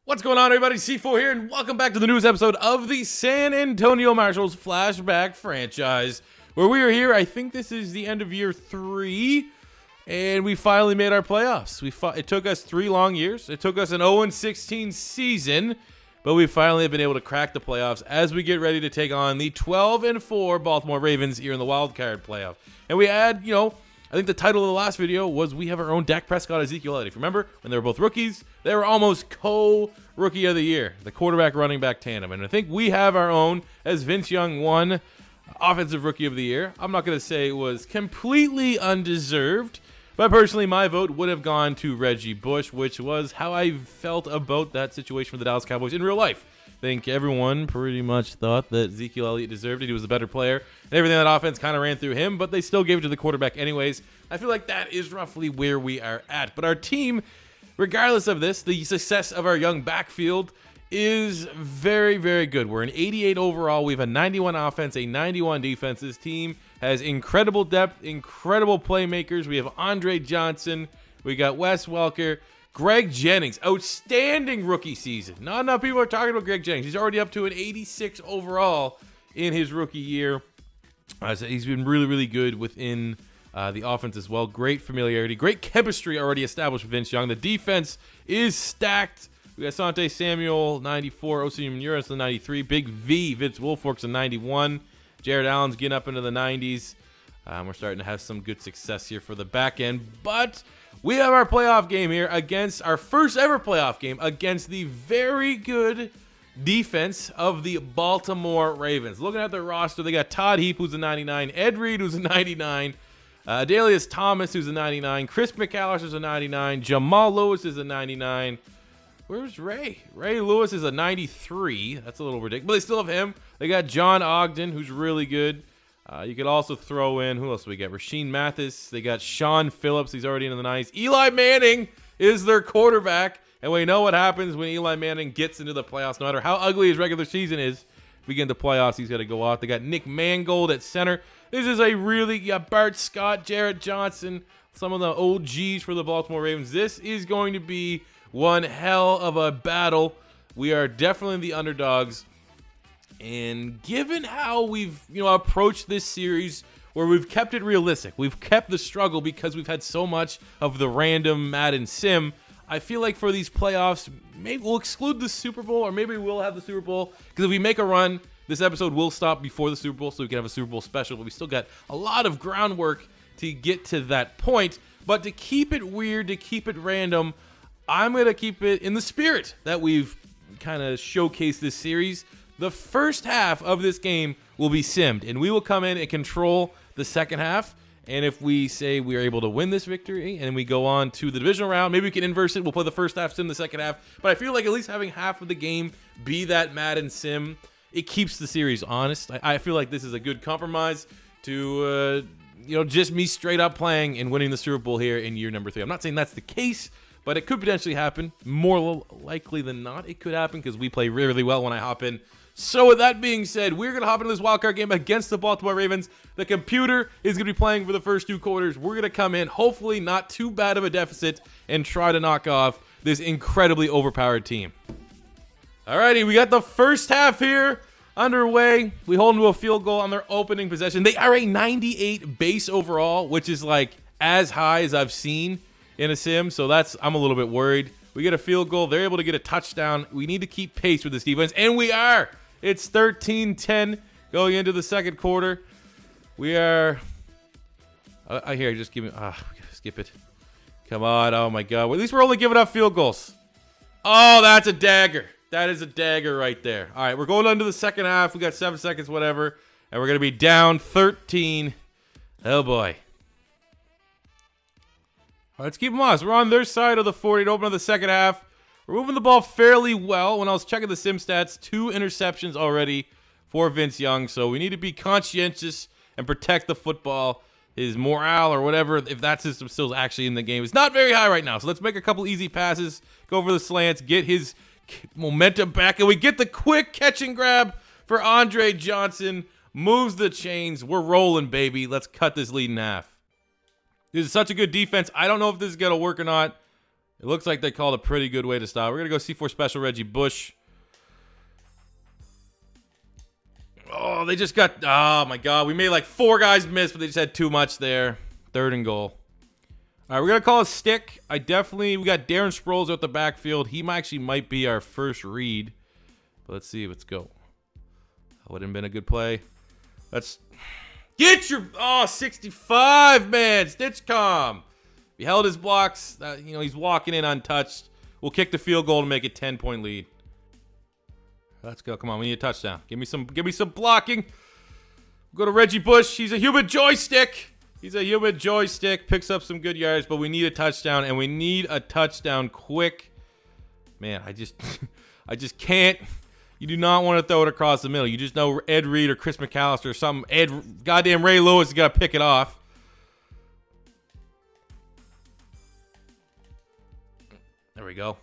What's going on, everybody? C4 here, and welcome back to the newest episode of the San Antonio Marshals Flashback franchise, where we are here. I think this is the end of year 3, and we finally made our playoffs. It took us 3 long years. It took us an 0-16 season, but we finally have been able to crack the playoffs as we get ready to take on the 12-4 Baltimore Ravens here in the wild card playoff. And we had, I think the title of the last video was we have our own Dak Prescott, Ezekiel Elliott. If you remember, when they were both rookies, they were almost co-rookie of the year, the quarterback-running back tandem. And I think we have our own, as Vince Young won Offensive Rookie of the Year. I'm not going to say it was completely undeserved, but personally, my vote would have gone to Reggie Bush, which was how I felt about that situation for the Dallas Cowboys in real life. I think everyone pretty much thought that Ezekiel Elliott deserved it. He was a better player, and everything in that offense kind of ran through him, but they still gave it to the quarterback anyways. I feel like that is roughly where we are at. But our team, regardless of this, the success of our young backfield is very, very good. We're an 88 overall. We have a 91 offense, a 91 defense. This team has incredible depth, incredible playmakers. We have Andre Johnson. We got Wes Welker. Greg Jennings, outstanding rookie season. Not enough people are talking about Greg Jennings. He's already up to an 86 overall in his rookie year. So he's been really, really good within the offense as well. Great familiarity, great chemistry already established with Vince Young. The defense is stacked. We got Asante Samuel, 94. Osi Munoz, the 93. Big V, Vince Wilfork's a 91. Jared Allen's getting up into the 90s. We're starting to have some good success here for the back end, but we have our playoff game here against our first ever playoff game against the very good defense of the Baltimore Ravens. Looking at their roster, they got Todd Heap, who's a 99, Ed Reed, who's a 99, Adalius Thomas, who's a 99, Chris McAllister's a 99, Jamal Lewis is a 99. Where's Ray? Ray Lewis is a 93. That's a little ridiculous, but they still have him. They got John Ogden, who's really good. You could also throw in, who else do we got? Rashean Mathis. They got Sean Phillips. He's already into the 90s. Eli Manning is their quarterback. And we know what happens when Eli Manning gets into the playoffs. No matter how ugly his regular season is, if we get into playoffs, he's got to go off. They got Nick Mangold at center. This is a really, Bart Scott, Jarrett Johnson, some of the OGs for the Baltimore Ravens. This is going to be one hell of a battle. We are definitely the underdogs. And given how we've, approached this series, where we've kept it realistic, we've kept the struggle because we've had so much of the random Madden sim, I feel like for these playoffs, maybe we'll exclude the Super Bowl, or maybe we'll have the Super Bowl, because if we make a run, this episode will stop before the Super Bowl, so we can have a Super Bowl special, but we still got a lot of groundwork to get to that point. But to keep it weird, to keep it random, I'm going to keep it in the spirit that we've kind of showcased this series. The first half of this game will be simmed, and we will come in and control the second half. And if we say we are able to win this victory and we go on to the divisional round, maybe we can inverse it. We'll play the first half sim, the second half. But I feel like at least having half of the game be that Madden sim, it keeps the series honest. I feel like this is a good compromise to, just me straight up playing and winning the Super Bowl here in year number 3. I'm not saying that's the case, but it could potentially happen. More likely than not, it could happen because we play really, really well when I hop in. So with that being said, we're going to hop into this wildcard game against the Baltimore Ravens. The computer is going to be playing for the first 2 quarters. We're going to come in, hopefully not too bad of a deficit, and try to knock off this incredibly overpowered team. Alrighty, we got the first half here underway. We hold them to a field goal on their opening possession. They are a 98 base overall, which is like as high as I've seen in a sim. So I'm a little bit worried. We get a field goal. They're able to get a touchdown. We need to keep pace with this defense, and we are. It's 13-10 going into the second quarter. We are. I hear. Just give me. We gotta skip it. Come on. Oh my God. Well, at least we're only giving up field goals. Oh, that's a dagger. That is a dagger right there. All right, we're going on to the second half. We got 7 seconds, whatever, and we're gonna be down 13. Oh boy. All right, let's keep them honest. We're on their side of the 40 to open up the second half. We're moving the ball fairly well. When I was checking the sim stats, 2 interceptions already for Vince Young. So we need to be conscientious and protect the football. His morale or whatever, if that system still is actually in the game, is not very high right now. So let's make a couple easy passes, go over the slants, get his momentum back. And we get the quick catch and grab for Andre Johnson. Moves the chains. We're rolling, baby. Let's cut this lead in half. This is such a good defense. I don't know if this is going to work or not. It looks like they called a pretty good way to stop. We're going to go C4 special Reggie Bush. Oh, they just got... Oh, my God. We made like 4 guys miss, but they just had too much there. 3rd and goal. All right, we're going to call a stick. We got Darren Sproles out the backfield. He actually might be our first read. But let's see. Let's go. That would have been a good play. Let's get your... Oh, 65, man. Stitchcom. He held his blocks. He's walking in untouched. We'll kick the field goal to make it 10-point lead. Let's go. Come on, we need a touchdown. Give me some blocking. Go to Reggie Bush. He's a human joystick. Picks up some good yards, but we need a touchdown, and we need a touchdown quick. Man, I just can't. You do not want to throw it across the middle. You just know Ed Reed or Chris McAllister or something. Goddamn Ray Lewis has got to pick it off. There we go.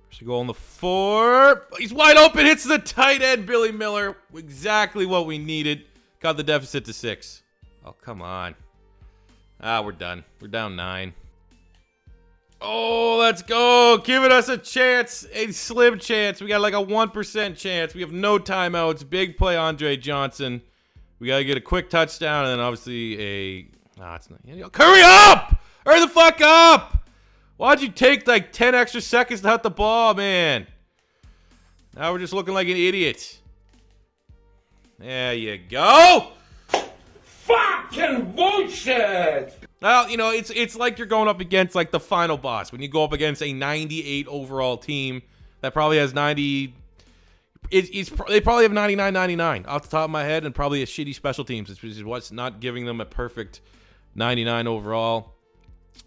First goal on the 4. He's wide open. Hits the tight end, Billy Miller. Exactly what we needed. Got the deficit to 6. Oh, come on. We're done. We're down 9. Oh, let's go. Giving us a chance. A slim chance. We got like a 1% chance. We have no timeouts. Big play, Andre Johnson. We got to get a quick touchdown, and then obviously a... it's not... Hurry up! Hurry the fuck up! Why'd you take like 10 extra seconds to hit the ball, man? Now we're just looking like an idiot. There you go. Fucking bullshit! Well, it's like you're going up against like the final boss. When you go up against a 98 overall team that probably has 90... They probably have 99-99 off the top of my head, and probably a shitty special teams, which is what's not giving them a perfect 99 overall.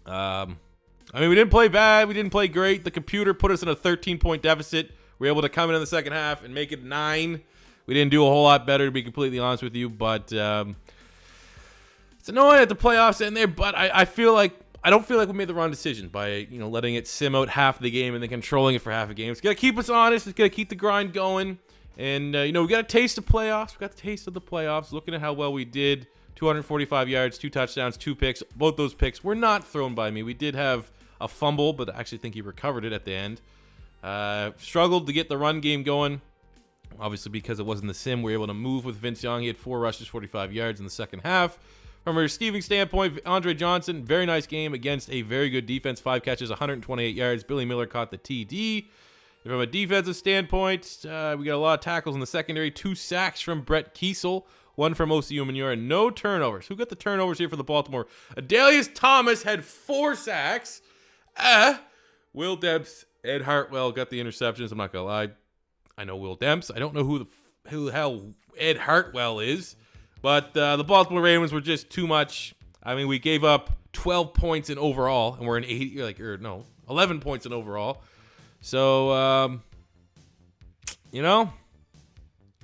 We didn't play bad. We didn't play great. The computer put us in a 13-point deficit. We were able to come in the second half and make it 9. We didn't do a whole lot better, to be completely honest with you, but... It's annoying at the playoffs in there, but I don't feel like we made the wrong decision by letting it sim out half the game and then controlling it for half a game. It's got to keep us honest. It's got to keep the grind going. And, we got a taste of playoffs. We got the taste of the playoffs. Looking at how well we did. 245 yards, 2 touchdowns, 2 picks. Both those picks were not thrown by me. We did have a fumble, but I actually think he recovered it at the end. Struggled to get the run game going. Obviously, because it wasn't the sim, we were able to move with Vince Young. He had 4 rushes, 45 yards in the second half. From a receiving standpoint, Andre Johnson, very nice game against a very good defense. 5 catches, 128 yards. Billy Miller caught the TD. And from a defensive standpoint, we got a lot of tackles in the secondary. 2 sacks from Brett Kiesel. 1 from Osi Umenyiora. No turnovers. Who got the turnovers here for the Baltimore? Adalius Thomas had 4 sacks. Will Dempsey, Ed Hartwell got the interceptions. I'm not going to lie. I know Will Dempsey. I don't know who the hell Ed Hartwell is. But the Baltimore Ravens were just too much. We gave up 12 points in overall, and we're in 11 points in overall. So,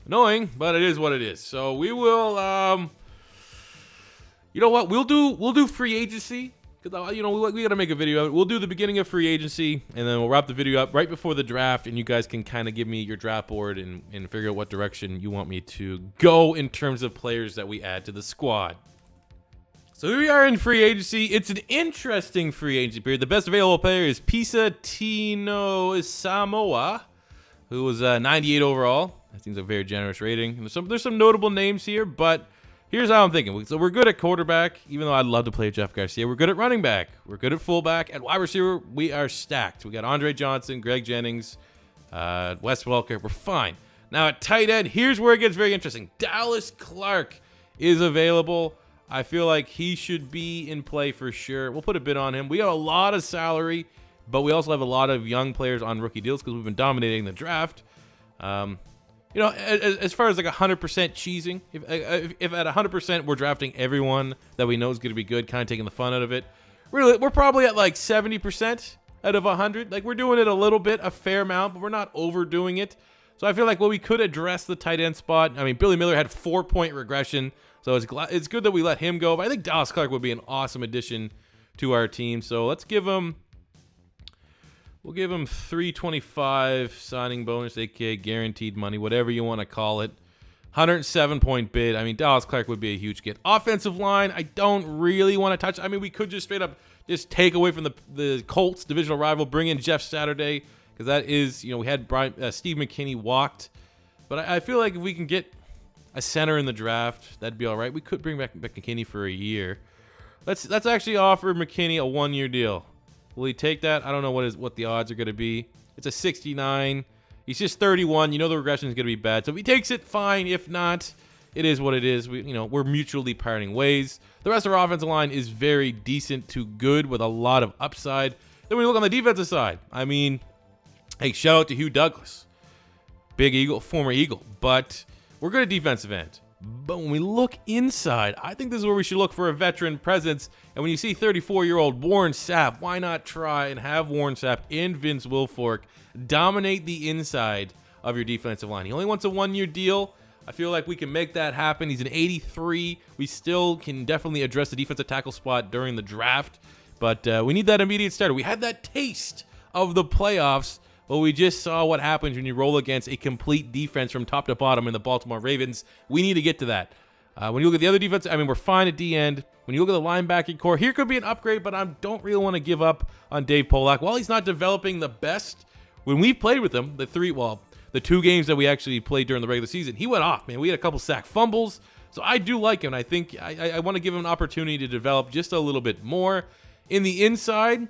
annoying, but it is what it is. So we will, you know what? We'll do free agency. Because, we got to make a video of it. We'll do the beginning of free agency, and then we'll wrap the video up right before the draft, and you guys can kind of give me your draft board and figure out what direction you want me to go in terms of players that we add to the squad. So here we are in free agency. It's an interesting free agency period. The best available player is Pisa Tino Samoa, who was 98 overall. I think it's a very generous rating. And there's some notable names here, but... Here's how I'm thinking. So we're good at quarterback, even though I'd love to play Jeff Garcia. We're good at running back. We're good at fullback. At wide receiver, we are stacked. We got Andre Johnson, Greg Jennings, Wes Welker. We're fine. Now at tight end, here's where it gets very interesting. Dallas Clark is available. I feel like he should be in play for sure. We'll put a bid on him. We got a lot of salary, but we also have a lot of young players on rookie deals because we've been dominating the draft. As far as like 100% cheesing, if at 100% we're drafting everyone that we know is going to be good, kind of taking the fun out of it, we're probably at like 70% out of 100. Like we're doing it a little bit, a fair amount, but we're not overdoing it. So I feel like we could address the tight end spot. Billy Miller had 4-point regression, so it's good that we let him go. But I think Dallas Clark would be an awesome addition to our team. So let's give him. We'll give him $325 signing bonus, aka guaranteed money, whatever you want to call it. 107-point bid. Dallas Clark would be a huge get. Offensive line, I don't really want to touch. We could just straight up just take away from the Colts divisional rival. Bring in Jeff Saturday, because that is, we had Steve McKinney walked, but I feel like if we can get a center in the draft, that'd be all right. We could bring back McKinney for a year. Let's actually offer McKinney a 1-year deal. Will he take that? I don't know what the odds are going to be. It's a 69. He's just 31. You know the regression is going to be bad. So if he takes it, fine. If not, it is what it is. We're mutually parting ways. The rest of our offensive line is very decent to good with a lot of upside. Then when you look on the defensive side, I mean, hey, shout out to Hugh Douglas. Big Eagle, former Eagle. But we're good at defensive end. But when we look inside, I think this is where we should look for a veteran presence. And when you see 34-year-old Warren Sapp, why not try and have Warren Sapp and Vince Wilfork dominate the inside of your defensive line? He only wants a 1-year deal. I feel like we can make that happen. He's an 83. We still can definitely address the defensive tackle spot during the draft. But we need that immediate starter. We had that taste of the playoffs. Well, we just saw what happens when you roll against a complete defense from top to bottom in the Baltimore Ravens. We need to get to that. When you look at the other defense, I mean, we're fine at D end. When you look at the linebacking core, here could be an upgrade, but I don't really want to give up on Dave Polak. While he's not developing the best, when we played with him, the 2 games that we actually played during the regular season, he went off, man. We had a couple sack fumbles, so I do like him. I think I want to give him an opportunity to develop just a little bit more. In the inside,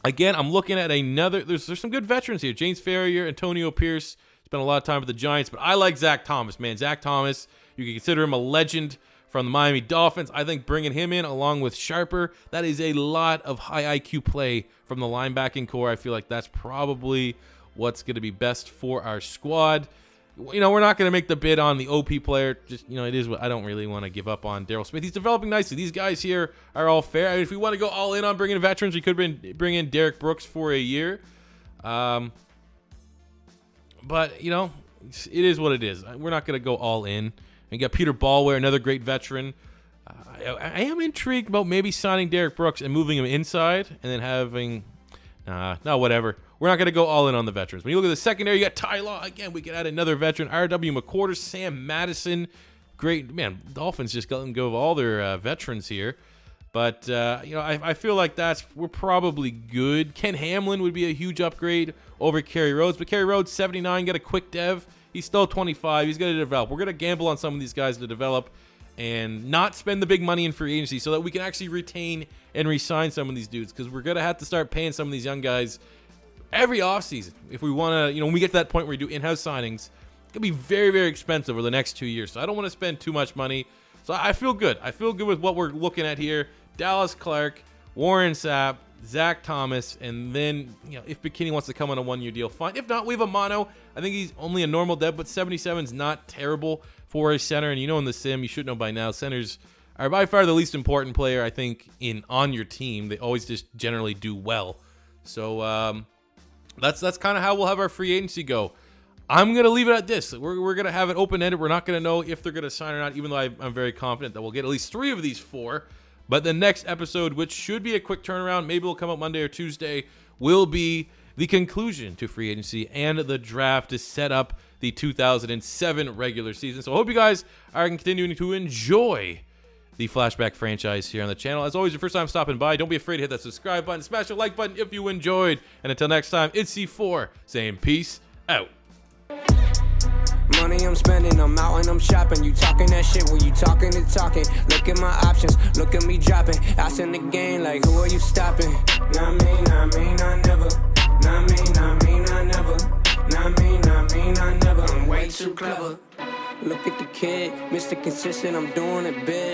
again, I'm looking at another. There's some good veterans here. James Ferrier, Antonio Pierce. Spent a lot of time with the Giants, but I like Zach Thomas, man. Zach Thomas, you can consider him a legend from the Miami Dolphins. I think bringing him in along with Sharper, that is a lot of high IQ play from the linebacking core. I feel like that's probably what's going to be best for our squad. We're not going to make the bid on the OP player. Just, it is what I don't really want to give up on Daryl Smith. He's developing nicely. These guys here are all fair. I mean, if we want to go all in on bringing veterans, we could bring in Derek Brooks for a year. But, it is what it is. We're not going to go all in. And got Peter Ballware, another great veteran. I am intrigued about maybe signing Derek Brooks and moving him inside and then having... no, whatever. We're not going to go all in on the veterans. When you look at the secondary, you got Ty Law. Again, we could add another veteran. R.W. McQuarters, Sam Madison. Great. Man, Dolphins just got to go of all their veterans here. But, I feel like we're probably good. Ken Hamlin would be a huge upgrade over Kerry Rhodes. But Kerry Rhodes, 79, got a quick dev. He's still 25. He's going to develop. We're going to gamble on some of these guys to develop and not spend the big money in free agency so that we can actually retain and re-sign some of these dudes, because we're going to have to start paying some of these young guys every offseason if we want to, when we get to that point where we do in-house signings. It's going to be very, very expensive over the next 2 years. So I don't want to spend too much money. So I feel good. I feel good with what we're looking at here. Dallas Clark, Warren Sapp, Zach Thomas, and then, if McKinney wants to come on a 1-year deal, fine. If not, we have a mono. I think he's only a normal dev, but 77 is not terrible for a center. And in the sim, you should know by now, centers are by far the least important player, I think, on your team. They always just generally do well. So that's kind of how we'll have our free agency go. I'm going to leave it at this. We're going to have it open-ended. We're not going to know if they're going to sign or not, even though I'm very confident that we'll get at least 3 of these 4. But the next episode, which should be a quick turnaround, maybe will come out Monday or Tuesday, will be the conclusion to free agency and the draft to set up the 2007 regular season. So I hope you guys are continuing to enjoy the Flashback franchise here on the channel. As always, your first time stopping by, don't be afraid to hit that subscribe button, smash the like button if you enjoyed. And until next time, it's C4 saying peace out. Money I'm spending, I'm out and I'm shopping. You talking that shit when you talking and talking. Look at my options, look at me dropping. Ass in the game, like who are you stopping? Not me, not me, not never. Not me, not me, not never. Not me, not me, not never. I'm way too clever. Look at the kid, Mr. Consistent, I'm doing it big.